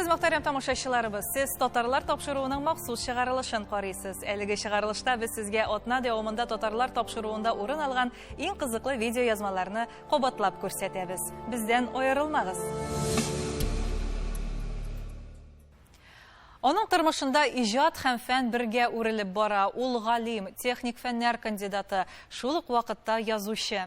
Мөхтәрәм тамашачыларыбыз, сез татарлар тапшыруының махсус чыгарылышын карыйсыз. Әлеге чыгарылышта без сезгә атна дәвамында татарлар тапшыруында урын алган иң кызыклы видео язмаларны кабатлап күрсәтәбез. Бездән аерылмагыз. Аның тормышында иҗат һәм фән бергә үрелеп бара. Ул галим, техник фәннәр кандидаты, шул ук вакытта язучы.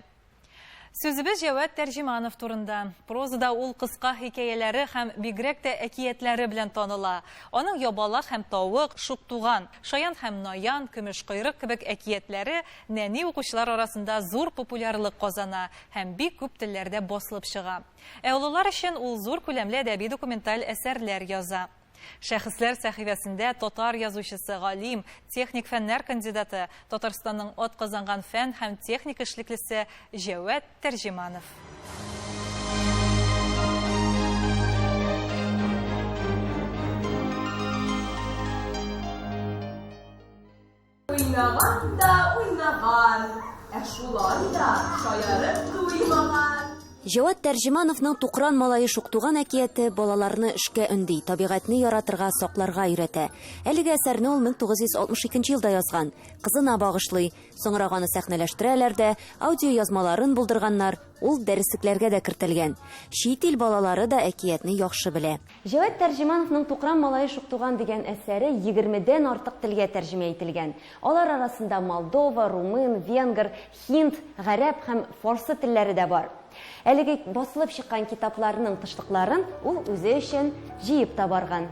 Сүзебез Җәвәт Тәрҗиманов турында. Прозада ул кыска хикәяләре һәм бигрәк тә әкиятләре белән таныла. Аның Ябалак һәм Тавык, Шуктуган, Шаян һәм Наян, Көмеш койрык кебек әкиятләре нәни укучылар арасында зур популярлык казана һәм бик күп телләрдә басылып чыга. Ә уллар өчен ул зур күләмле әдәби документаль әсәрләр яза. Шәхесләр сәхифәсендә татар язучысы, галим, техник фәннәр кандидаты, Татарстанның атказанган фән һәм техник эшлеклесе Җәвәт Тәрҗиманов. Уйнаган да уйнаган, ә шулай да шаярып туймаган. Җәвәт Тәрҗимановның Тукран малае Шуктуган әкияте балаларны эшкә өнди, табигатьне яратырга, сакларга өйрәтә. Әлеге әсәрне ул 1962 елда язган. Кызына багышлый, соңрак аны сәхнәләштерәләр дә, аудио язмаларын булдырганнар, ул дәреслекләргә дә кертелгән. Чит ил балалары да әкиятне яхшы белә. Җәвәт Тәрҗимановның Тукран малае Шуктуган дигән әсәре 20дән артык телгә тәрҗемә ителгән. Алар арасында Молдова, румын, венгр, һинд, гарәп һәм фарсы телләре дә бар. Әлеге басылып чыккан китапларының тыштыкларын ул үзе өчен җыеп табарган.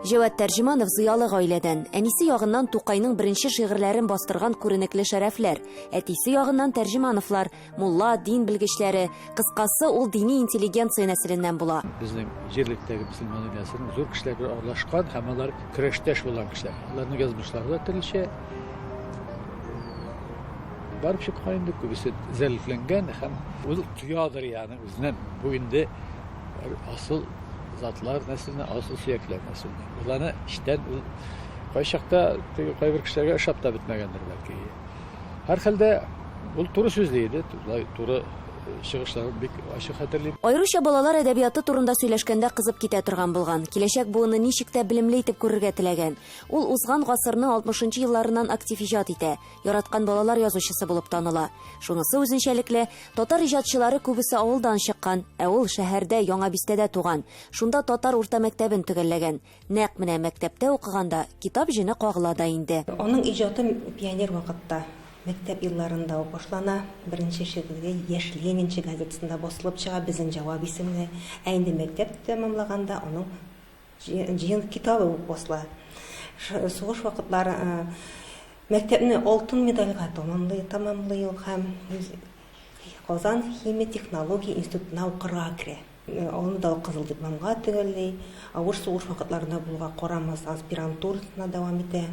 Җәвәт Тәрҗиманов зыялы гаиләдән. Әнисе ягыннан Тукайның беренче шигырьләрен бастырган күренекле шәрәфләр. Әтисе ягыннан Тәрҗимановлар, мулла, дин белгечләре. Кыскасы, ул дини интеллигенция нәселеннән була. Безнең җирлектәге мөселман дөньясының зур кешеләр аралашкан һәм алар көрәштәш булган кешеләр. Аларның язмышлары да төрлечә. Барып чыккан инде күбесе зәлифләнгән һәм ул туядыр, ягъни үзеннән бу инде асыл затлар нәселенә, асыл сөякләр нәселенә. Уларны иштән кайчакта кайбер кешеләргә ошап та бетмәгәндер бәлки. Һәр хәлдә ул туры сүзле иде, туры чыгышлары бик ачык хәтерлим. Айрыша балалар әдәбияты турында сөйләшкәндә кызып китә торган булган. Киләчәк буыны ничек тә белемле итеп күрергә теләгән. Ул узган гасырның 60нчы елларыннан актив иҗат итә. Яраткан балалар язучысы булып таныла. Шунысы үзенчәлекле, татар иҗатчылары күбесе авылдан чыккан, ә ул шәһәрдә, Яңа Бистәдә туган. Шунда татар урта мәктәбен төгәлләгән. Нәкъ менә мәктәптә укыганда китап җыны кагыла да инде. Аның иҗаты пионер вакытта, мәктәп елларында башлана. Беренче шигырьгә Яшь Ленинче газетасында басылып чыга безнең Җавап исемле. Ә инде мәктәп тәмамлаганда аның җыен китабы басыла. Сугыш вакытлары мәктәпне алтын медальгә тамамлый һәм Казан химия технология институтына укырга керә. Аны да кызыл дипломга төгәлли. Авыр сугыш вакытларында булга карамас аспирантурасына дәвам итә.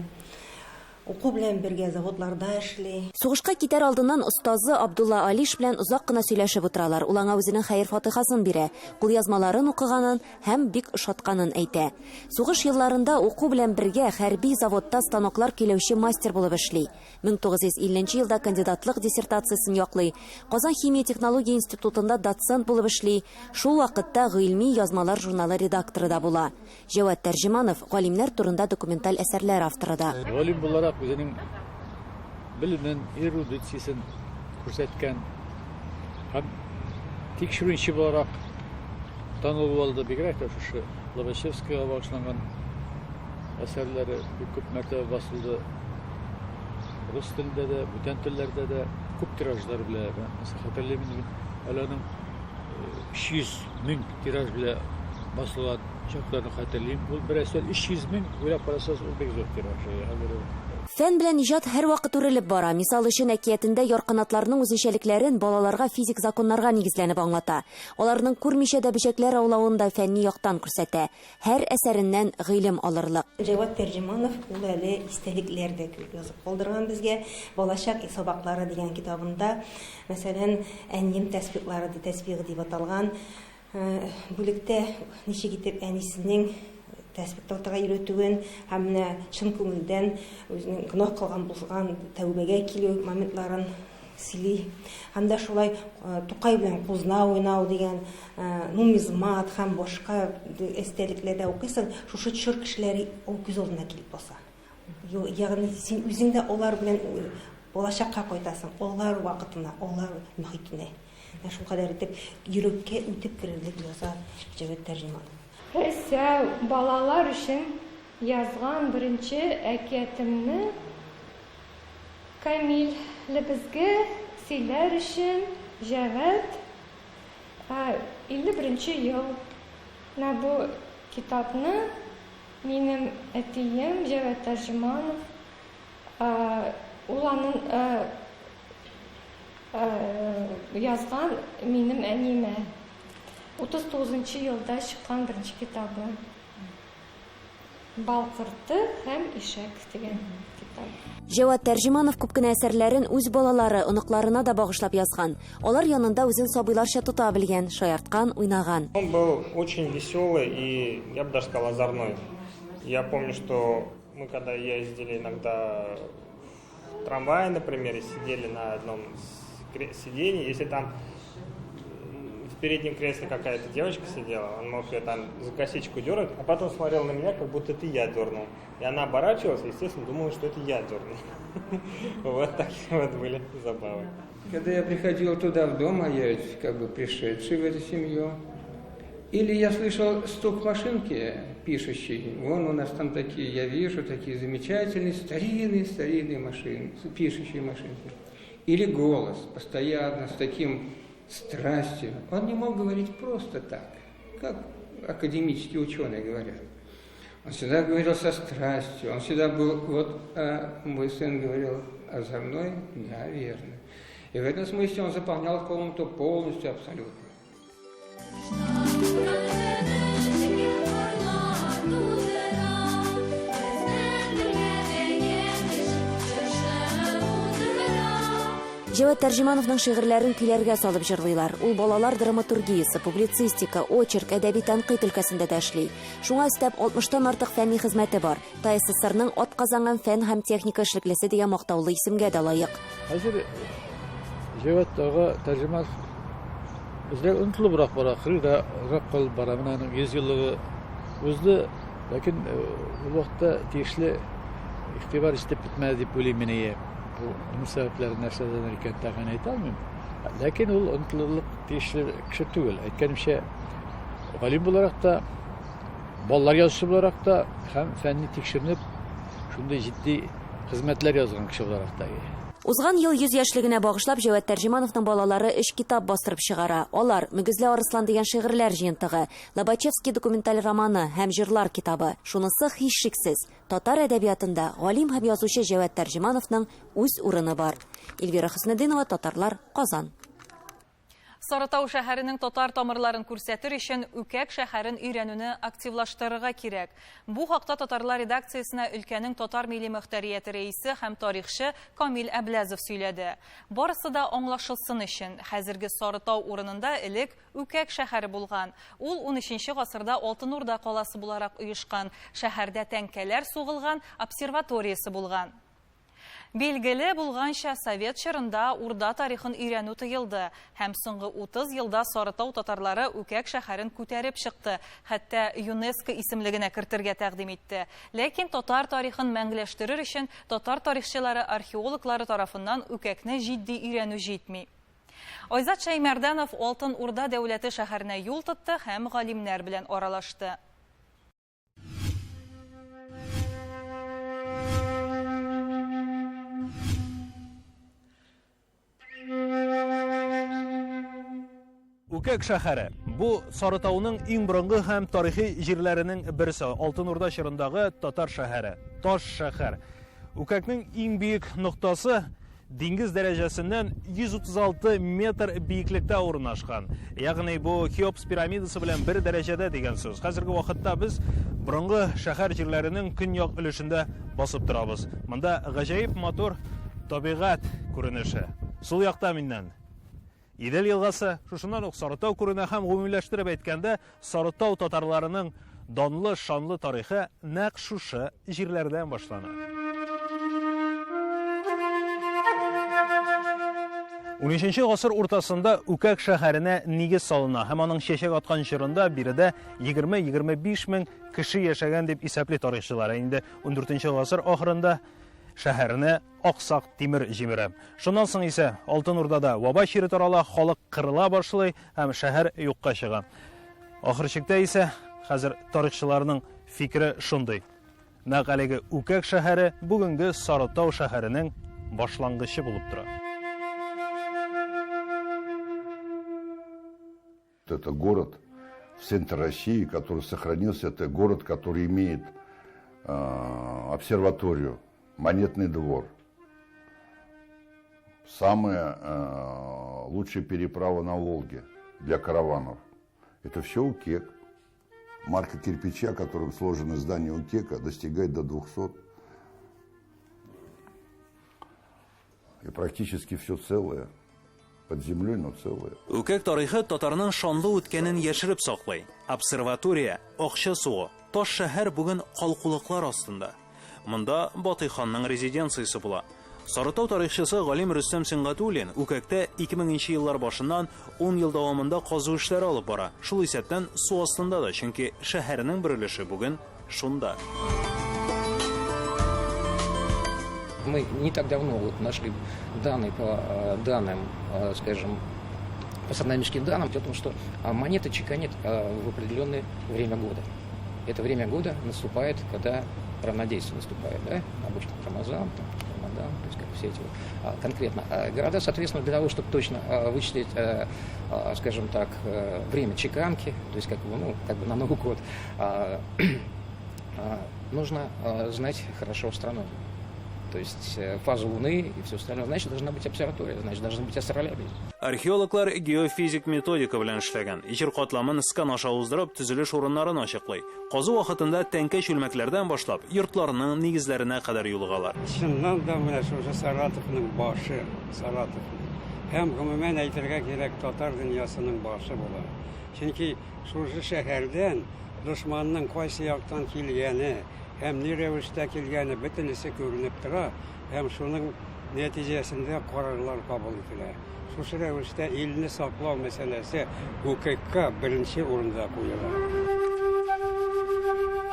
Уку белән бергә заводларда эшли. Сугышка китәр алдыннан остазы Абдулла Алиш белән озак кына сөйләшеп утыралар. Ул аңа үзенең хәер-фатихасын бирә. Кулъязмаларын укыганын һәм бик ошатканын әйтә. Сугыш елларында уку белән бергә хәрби заводта станоклар көйләүче мастер булып эшли. 1950 елда кандидатлык диссертациясын яклый. Казан химия технология институтында доцент булып эшли. Шул вакытта гыйльми язмалар журналы редакторы да була. Җәвәт Тәрҗиманов галимнәр турында документаль әсәрләр авторы да. Галим буларак үзенең белемен, эрудициясен күрсәткән һәм тикшерүче буларак танылып алды. Бигрәк тә шушы Лобачевскийга багышланган әсәрләре күп мәртәбә басылды. Рус телендә дә, бүтән телләрдә дә күп тиражлар белән. Хәтерлим аның 300 мең тираж белән басылган чакларны хәтерлим. Ул бер әсәр 300 мең, уйлап карасагыз, ул бик зур тираж. Фән белән иҗат һәр вакыт үрелеп бара. Мисал өчен әкиятендә ярканатларның үзенчәлекләрен балаларга физик законнарга нигезләнеп аңлата. Аларның күрмичә дә бөҗәкләр аулавын да фәнни яктан күрсәтә. Һәр әсәреннән гыйлем алырлык. Җәвәт Тәрҗиманов ул әле истәлекләр дә язып калдырган безгә. Балачак сабаклары дигән китабында, мәсәлән, әнием тәсбихлары дип аталган бүлектә ничек итеп әнисенең тәсбих тотарга өйрәтүен һәм менә чын күңелдән үзенең гөнаһ кылган булган тәүбәгә килү моментларын сөйли. Һәм дә шулай Тукай белән кузна уйнау дигән нумизмат һәм башка эстәлекләрдә укыйсың, шушы төшер кешеләре ул күз алдына килеп баса. Ягъни син үзең дә алар белән болашакка кайтасың, алар вакытына, алар мөхитенә. Шул кадәр итеп йөрәккә үтеп керерлек яза Җавад Тәрҗеманов. Әсә балалар өчен язган беренче әкиятемне Камил безгә сөйләр өчен Җавад 51 ел. Бу китапны минем әтием Җавад Тәрҗеманов ул аның язган минем әнимә 39 елда чыккан беренче китабы. Балкырты һәм ишәк дигән китап. Җавад Тәрҗеманов күп кенә әсәрләрен үз балалары, оныкларына да багышлап язган. Алар янында үзен сабыйларча тота белгән, шаярткан, уйнаган. Он был очень веселый и, я бы даже сказал, озорной. Я помню, что мы когда ездили иногда в трамвае, например, и сидели на одном сиденье, если там в переднем кресле какая-то девочка сидела, он мог ее там за косичку дергать, а потом смотрел на меня, как будто это я дернул. И она оборачивалась, и, естественно, думала, что это я дернул. Вот такие вот были забавы. Когда я приходил туда в дом, а я ведь как бы пришедший в эту семью, или я слышал стук машинки пишущей, вон у нас там такие, я вижу, такие замечательные старинные машины, пишущие машинки. Или голос постоянно с таким страстью. Он не мог говорить просто так, как академические ученые говорят. Он всегда говорил со страстью, он всегда был, вот мой сын говорил, озорной, да, верно. И в этом смысле он заполнял комнату полностью, абсолютно. Җавад Тәрҗемановның шигырьләрен көйләргә салып җырлыйлар. Ул балалар драматургиясе, публицистика, очерк, әдәби тәнкыйть өлкәсендә дә эшли. Шуңа өстәп 60тан артык фәнни хезмәте бар. ТССРның атказанган фән һәм техника эшлеклесе дигән мактаулы исемгә дә лаек. Хәзер Җавад ага Тәрҗеманов үзләр онытылыбрак бара, хырда ракыл бара, менә аның 100 еллыгы узды, ләкин ул вакытта тиешле игътибар итеп бетмәде дип уйлыйм мин. Bu sebepler nesneden erken tahmin etmem. Lakin ol unutulurluk tiyişli kişi değil. Etkenimşe galim olarak da, ballar yazısı olarak da hem fenni tekşirinip, şunda ciddi hizmetler yazgan kişi olarak da. Узган ел 100 яшьлегенә багышлап Җавад Тәрҗемановның балалары 3 китап бастырып чыгара. Алар Мөгезле Арыслан дигән шигырьләр җыентыгы, Лобачевский документаль романы һәм җырлар китабы. Шунысы һичшиксез, татар әдәбиятында галим һәм язучы Җавад Тәрҗемановның үз урыны бар. Эльвира Хөснетдинова, Татарлар, Казан. Сарытау шәһәренең татар тамырларын күрсәтер өчен Үкәк шәһәрен өйрәнүне активлаштырырга кирәк. Бу хакта Татарлар редакциясенә өлкәнең татар милли мөхтәрияте рәисе һәм тарихчы Камил Әбләзов сөйләде. Барысы да аңлашылсын өчен хәзерге Сарытау урынында элек Үкәк шәһәре булган. Ул 13нче гасырда Алтын Урда каласы буларак оешкан, шәһәрдә тәңкәләр сугылган, обсерваториясе булган. Белгеле булганча Совет чорында Урда тарихын өйрәнү тыелды. Һәм соңгы 30 елда Сарытау татарлары Үкәк шәһәрен күтәреп чыкты, хәтта ЮНЕСКО исемлегенә кертергә тәкъдим итте. Ләкин татар тарихын мәңгеләштерер өчен татар тарихчылары, археологлары тарафыннан Үкәкне җитди өйрәнү җитми. Айзат Шәймәрдәнов Алтын Урда дәүләте шәһәренә юл тотты һәм галимнәр белән аралашты. Үкәк шәһәре. Бу Сарытауның иң борынгы һәм тарихи җирләренең берсе. Алтын Урда чорындагы татар шәһәре. Таш шәһәр. Үкәкнең иң бийек ноктасы диңгез дәрәҗәсеннән 136 метр биеклектә урнашкан. Ягъни бу Хеопс пирамидасы белән бер дәрәҗәдә дигән сүз. Хәзерге вакытта без борынгы шәһәр җирләренең көньяк өлешендә басып торабыз. Монда гаҗәеп матур табигать күренеше. Сул якта миннән Идел елгасы, шушыннан ук Сарытау күренә һәм гомумиләштереп әйткәндә, Сарытау татарларының данлы, шанлы тарихы нәкъ шушы җирләрдән башлана. 13-нче гасыр уртасында Үкәк шәһәренә нигез салына һәм аның чәчәк аткан чорында биредә 20-25 мең кеше яшәгән дип исәпли тарихчылар. Инде 14-нче гасыр ахырында шәһәренә Аксак тимер җимерә. Шуннан соң исә Алтын Урдада ваба чире тарала, халык кырыла башлый һәм шәһәр юкка чыга. Ахыр чиктә исә хәзер тарихчыларның фикре шундый. Нәкъ әлеге Үкәк шәһәре бүгенге Сарытау шәһәренең башлангычы булып тора. Это город в центре России, который сохранился. Это город, который имеет обсерваторию, монетный двор. Самая лучшая переправа на Волге для караванов. Это все Укек. Марка кирпича, которым сложено здание Укека, достигает до 200. И практически все целое. Под землей, но целое. Үкәк тарихы татарның шанлы үткәнен яшереп саклый. Обсерватория, акча суы, таш шәһәр бүген калкулыклар астында. Монда Батый ханның резиденциясе була. Сарытау тарихчысы Галим Рөстәм Сингатуллин Үкәктә 2000 еллар башыннан 10 ел дәвамында казу эшләре алып бара. Шул исәптән су астында да, чөнки шәһәрнең бер өлеше бүген шунда. Мы не так давно нашли данные по данным, скажем, по сравнительным данным, о том, что монеты чеканят в определенное время года. Это время года наступает, когда равнодействие наступает, да? Обычно Рамазан, Рамадан, то есть как все эти конкретно. Города, соответственно, для того, чтобы точно вычислить, скажем так, время чеканки, то есть как бы на Новый год, нужно знать хорошо страну. То есть фазу Луны и все остальное. Значит, должна быть обсерватория, значит, должны быть астролябии. Археологлар геофизик методика белән эшләгән. Җир катламын скан аша уздырып, төзелеш урыннарын ачыклый. Казу вакытында тәнкә чүлмәкләрдән башлап, йортларның нигезләренә кадәр юлыгалар. Чыннан да менә шушы Саратовның башы, Саратов. Һәм гомумән әйтергә кирәк, татар дөньясының башы була. Чөнки шушы шәһәрдән дошманның кайсы яктан килгәне, һәм ни рәвештә килгәне бөтенесе күренеп тора, һәм шуның нәтиҗәсендә карарлар кабул ителә. Шушы рәвештә илне саклау мәсьәләсе Үкәккә беренче урында куела.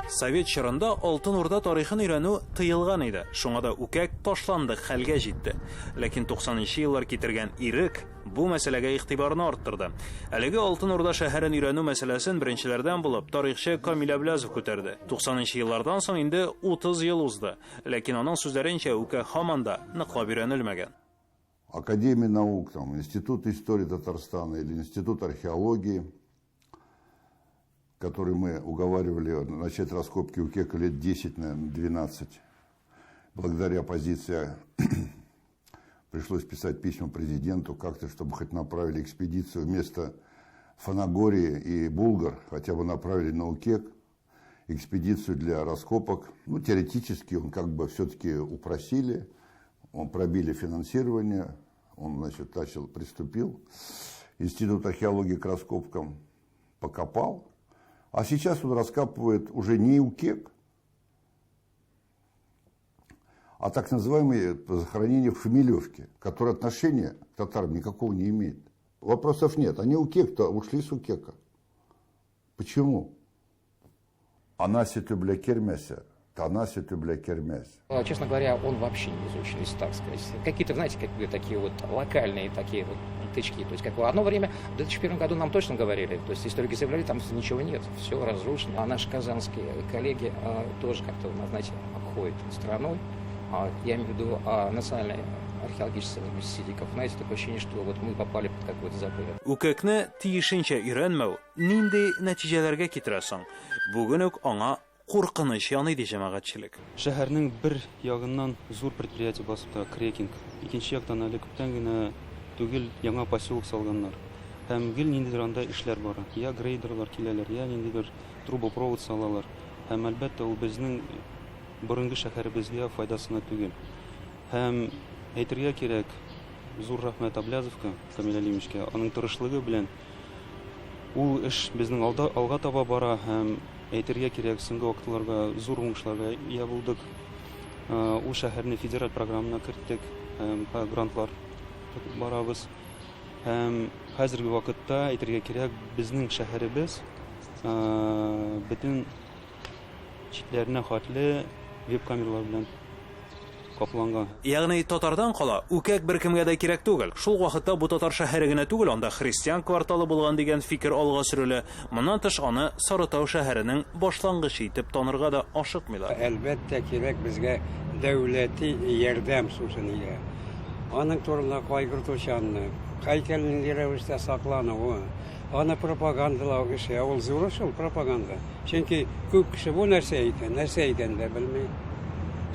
Совет чорында Алтын Урда тарихын өйрәнү тыелган иде. Шуңа да Үкәк ташланды, хәлгә җитте. Ләкин 90нчы еллар китергән ирек бу мәсьәләгә игътибарны арттырды. Әлеге Алтын Урда шәһәрен өйрәнү мәсьәләсен беренчеләрдән булып тарихчы Камил Әблязов күтәрде. 90нчы еллардан соң инде 30 ел узды. Ләкин аның сүзләренчә Үкәк һаман да ныклап өйрәнелмәгән. Академия наук, там, Институт истории Татарстана или Институт археологии, который мы уговаривали начать раскопки Укека лет 10, наверное, 12. Благодаря оппозиции пришлось писать письма президенту как-то, чтобы хоть направили экспедицию вместо Фанагории и Булгар, хотя бы направили на Укек, экспедицию для раскопок. Ну, теоретически он как бы все-таки упросили, он пробили финансирование, он, значит, приступил. Институт археологии к раскопкам покопал. А сейчас он раскапывает уже не Укек, а так называемые захоронения в Шемелевке, которые отношения к татарам никакого не имеют. Вопросов нет. Они Укек-то ушли с Укека. Почему? Анася тюбля кермеся, танася тюбля кермес. Честно говоря, он вообще не изучен, если так сказать. Какие-то, знаете, такие вот локальные такие вот тычки. То есть, как одно время, в 2001 году нам точно говорили, то есть историки заявляли, там ничего нет, все разрушено. А наши казанские коллеги тоже как-то, знаете, обходят страной. Я имею в виду национальный археологический институт. Знаете, такое ощущение, что вот мы попали под какой-то запрет. Үкәкне тиешенчә өйрәнмәү нинди нәтиҗәләргә китерә соң? Бүген үк аңа куркыныч яный ди җәмәгатьчелек. Шәһәрнең бер ягыннан зур предприятие басып тора, крекинг. Икенче яктан әле күптән генә түгел яңа поселок салганнар. Һәм гел ниндидер анда эшләр бара. Я грейдерлар киләләр, я ниндидер трубопровод салалар. Һәм әлбәттә ул безнең борынгы шәһәребезгә файдасына түгел. Һәм әйтергә кирәк, зур рәхмәт Әблязовка, Камил Әлимовичкә, аның тырышлыгы белән ул эш безнең алга таба бара һәм әйтергә кирәк, соңгы вакытларга зур уңышларга ия булдык. Ул шәһәрне федераль программына керттек, һәм грантлар тотып барабыз. Һәм хәзерге вакытта әйтергә кирәк, безнең шәһәребез бөтен чикләренә хәтле веб-камералар белән капланган. Ягъни татардан кала үкәк беркемгә дә кирәк түгел. Шул вакытта бу татар шәһәре генә түгел, анда христиан кварталы булган дигән фикер алга сөрелә. Моннан тыш аны Сарытау шәһәренең башлангычы итеп танырга да ашыкмыйлар. Әлбәттә кирәк безгә дәүләти ярдәм сүзенә. Аның турында кайгыртучанны, һәйкәлнең рәвештә саклануы, аны пропагандалау эше, ул зур шул пропаганда. Чөнки күп кеше бу нәрсә икән дә белми.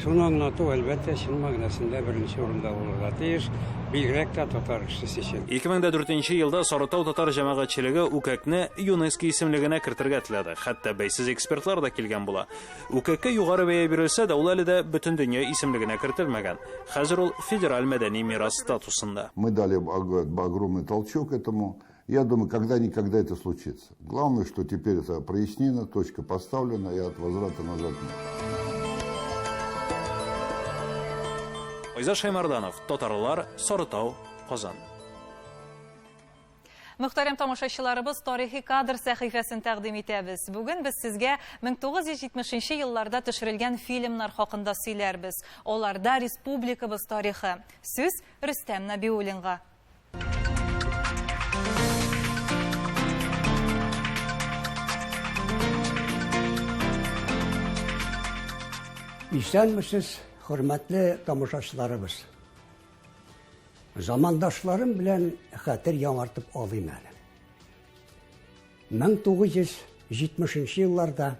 Шуны аңлату әлбәттә чын мәгънәсендә беренче урында булырга тиеш, бигрәк тә татар эшчесе өчен. 2004 елда Сарытау татар җәмәгатьчелеге үкәкне ЮНЕСКО исемлегенә кертергә теләде. Хәтта бәйсез экспертлар да килгән була. Үкәккә югары бәя бирелсә дә, ул әле дә бөтен дөнья исемлегенә кертелмәгән. Хәзер ул федераль мәдәни мирас статусында. Мы дали огромный толчок этому. Я думаю, когда-никогда это случится. Главное, что теперь это прояснено, точка поставлена, и от возврата назад нет. Айза Шаймарданов, Татарлар, Сарытау, Казан. Мөхтәрәм тамашачыларыбыз, тарихи кадр сәхифәсен тәкъдим итәбез. Бүген без сезгә 1970 елларда төшерелгән фильмнар хакында сөйләрбез. Аларда республикабыз тарихы. Сүз Рөстәм Нәбиуллинга. Исәнмесез, хөрмәтле тамашачыларыбыз. Замандашларым белән хәтер яңартып алыйм әле. 1970 елларда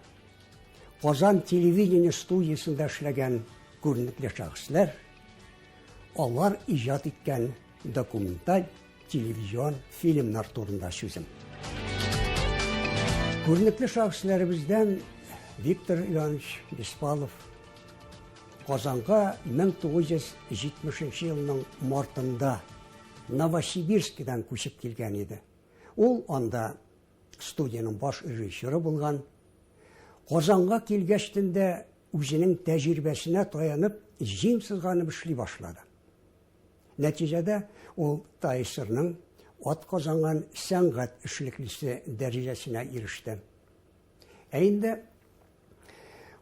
Казан телевидение студиясында эшләгән күренекле шәхесләр, алар иҗат иткән документаль телевизион фильмнар турында сүзем. Күренекле шәхесләребездән Виктор Иванович Беспалов Казанга 1970 елның мартында Новосибирскидан күчеп килгән иде. Ул анда студияның баш режиссеры булган. Казанга килгәчтендә үзенең тәҗрибәсенә таянып, җиң сызганып эшли башлады. Нәтиҗәдә ул ТАИСРның атказанган сәнгать эшлеклесе дәрәҗәсенә иреште. Инде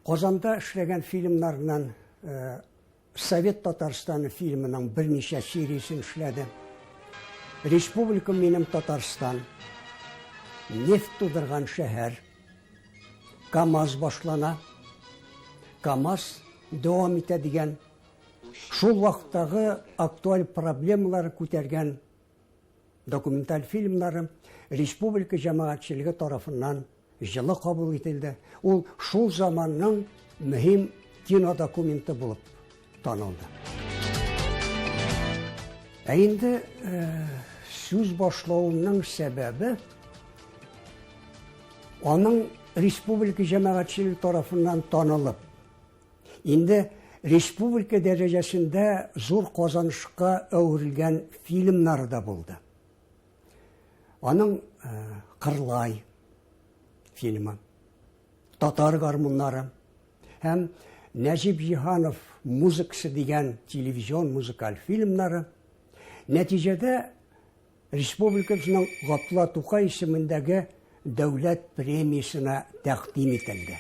Казанда эшләгән фильмнардан Совет Татарстаны фильмының берничә сериясын эшләде. Республика минем Татарстан, Нефть тудырган шәһәр, КАМАЗ башлана, КАМАЗ дәвам итә дигән, шул вакыттагы актуаль проблемалар күтәргән документаль фильмнары республика җәмәгатьчелеге тарафыннан җылы кабул ителде. Ул шул заманның мөһим кинодокументы булып танылды. Инде сүз башлауның сәбәбе аның республика җәмәгатьчелеге тарафыннан танылып, инде республика дәрәҗәсендә зур казанышка әверелгән фильмнар да булды. Аның Кырлай фильмы, Татар гармуннары һәм Нәҗип Җиһанов музыкасы дигән телевизион музыкаль фильмнары нәтиҗәдә республикабызның Габдулла Тукай исемендәге дәүләт премиясына тәкъдим ителде.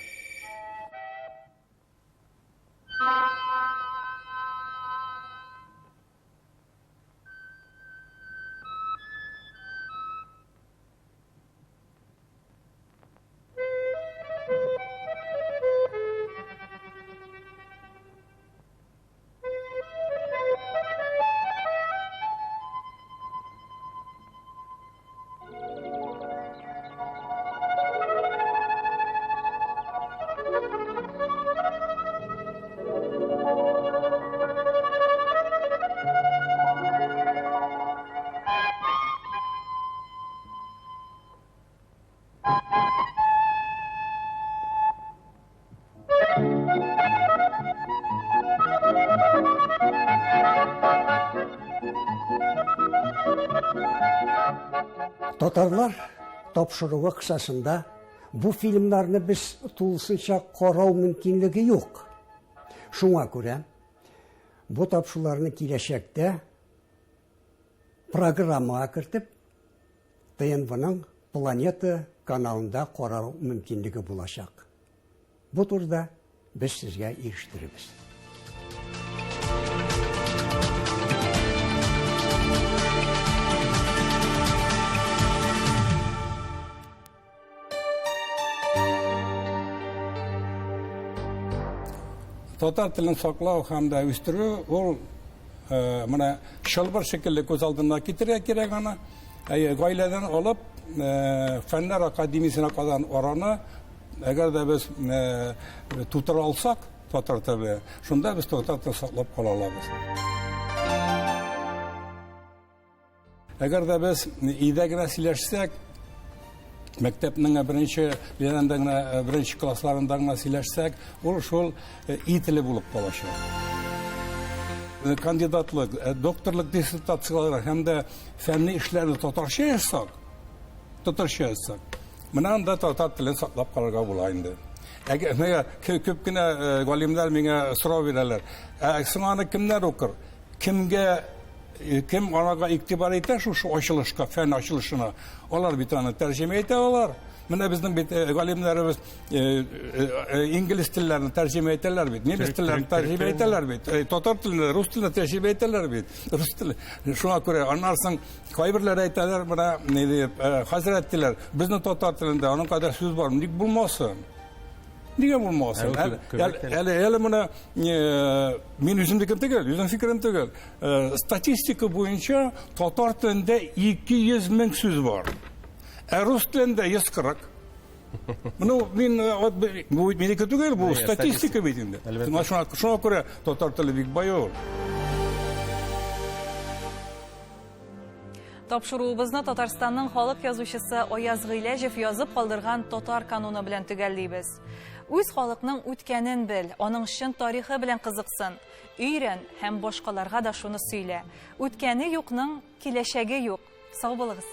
Татарлар тапшыруы кысасында бу фильмнарны без тулысынча карау мөмкинлеге юк. Шуңа күрә бу тапшыруларны киләчәктә программага кертеп, ТНВ-ның планета каналында карау мөмкинлеге булачак. Бу турда без сезгә ирештиребез. Татар телен саклау һәм дә үстерү ул менә шылбыр шикелле күз алдына китерә кирәк аны. Гаиләдән алып фәннәр академиясенә кадәр араны әгәр дә без тутыра алсак татар теле, шунда без татар телен саклап кала алабыз. Әгәр дә без өйдә генә сөйләшсәк, мәктәпнең беренче классларында гына сөйләшсәк, ул шул үй теле булып калачак. Кандидатлык, докторлык диссертациялар һәм дә фәнни эшләрне татарча язсак, менә анда татар телен саклап калырга була инде. Әгәр күп кенә галимнәр миңа сорау бирәләр. Соң аны кемнәр укыр? Кем анага игътибар итә шушы ачылышка, фән ачылышына? Алар бит аны тәрҗемә итә алар. Менә безнең бит галимнәребез инглиз телләрен тәрҗемә итәләр бит, немец телләрен тәрҗемә итәләр бит, татар телен, рус телен тәрҗемә итәләр бит. Рус теле. Шуңа күрә аннан соң кайберләр әйтәләр, менә ни дип, хәзрәт телләр, безнең татар телендә аның кадәр сүз бар, ник булмасын? Нигә булмасын? Әле менә мин үземнекен түгел, үзем фикерем түгел. Статистика буенча татар телендә 200 мең сүз бар. Рус телендә 140. Минеке түгел, бу статистика бит инде. Шуңа күрә татар теле бик бай ул. Тапшыруыбызны Татарстанның халык язучысы Аяз Гыйләҗев язып калдырган татар кануны белән төгәллибез. Үз халыкның үткәнен бел, аның чын тарихы белән кызыксын. Өйрән һәм башкаларга да шуны сөйлә. Үткәне юкның киләчәге юк. Сау булыгыз.